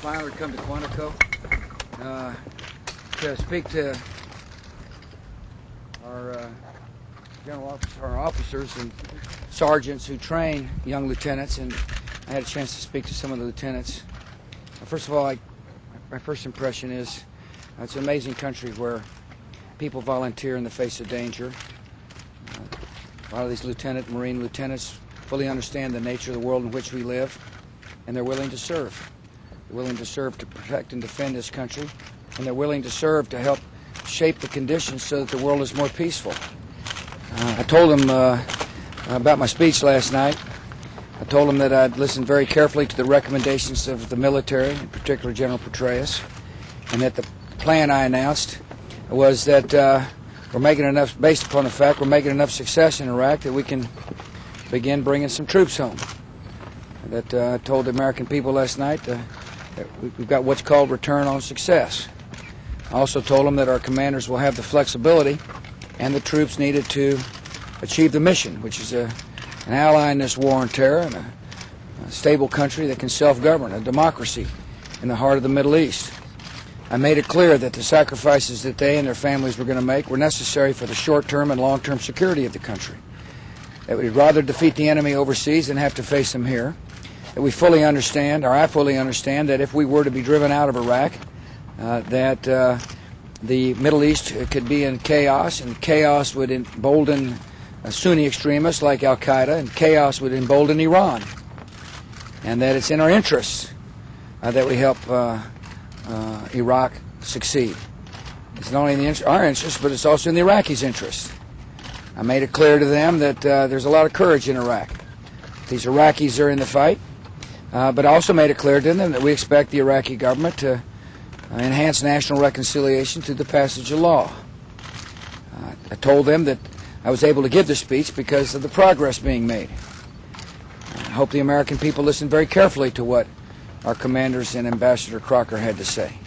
finally come to Quantico to speak to our our officers and sergeants who train young lieutenants, and I had a chance to speak to some of the lieutenants. First of all, my first impression is it's an amazing country where people volunteer in the face of danger. A lot of these Marine lieutenants fully understand the nature of the world in which we live, and they're willing to serve. They're willing to serve to protect and defend this country, and they're willing to serve to help shape the conditions so that the world is more peaceful. I told them about my speech last night. I told them that I'd listened very carefully to the recommendations of the military, in particular General Petraeus, and that the plan I announced was that we're making enough, based upon the fact we're making enough success in Iraq, that we can begin bringing some troops home. That I told the American people last night that we've got what's called return on success. I also told them that our commanders will have the flexibility and the troops needed to achieve the mission, which is an ally in this war on terror and a stable country that can self-govern, a democracy in the heart of the Middle East. I made it clear that the sacrifices that they and their families were going to make were necessary for the short-term and long-term security of the country. That we'd rather defeat the enemy overseas than have to face them here. That we fully understand, or I fully understand, that if we were to be driven out of Iraq, that the Middle East could be in chaos, and chaos would embolden Sunni extremists like Al-Qaeda, and chaos would embolden Iran. And that it's in our interests that we help Iraq succeed. It's not only in our interest, but it's also in the Iraqis' interest. I made it clear to them that there's a lot of courage in Iraq. These Iraqis are in the fight, but I also made it clear to them that we expect the Iraqi government to enhance national reconciliation through the passage of law. I told them that I was able to give this speech because of the progress being made. I hope the American people listened very carefully to what our commanders and Ambassador Crocker had to say.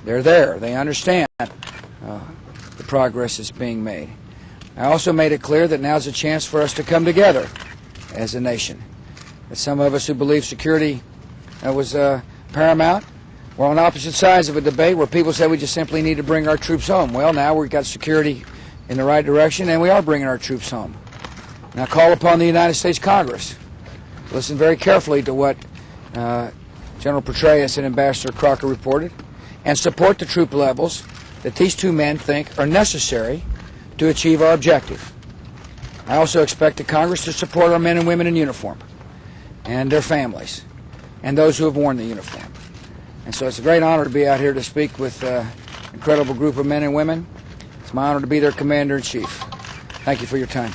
They're there. They understand the progress that's being made. I also made it clear that now's a chance for us to come together as a nation. That some of us who believe security was paramount were on opposite sides of a debate where people said we just simply need to bring our troops home. Well, now we've got security in the right direction, and we are bringing our troops home. And I call upon the United States Congress to listen very carefully to what General Petraeus and Ambassador Crocker reported, and support the troop levels that these two men think are necessary to achieve our objective. I also expect the Congress to support our men and women in uniform and their families and those who have worn the uniform. And so it's a great honor to be out here to speak with an incredible group of men and women. It's my honor to be their Commander-in-Chief. Thank you for your time.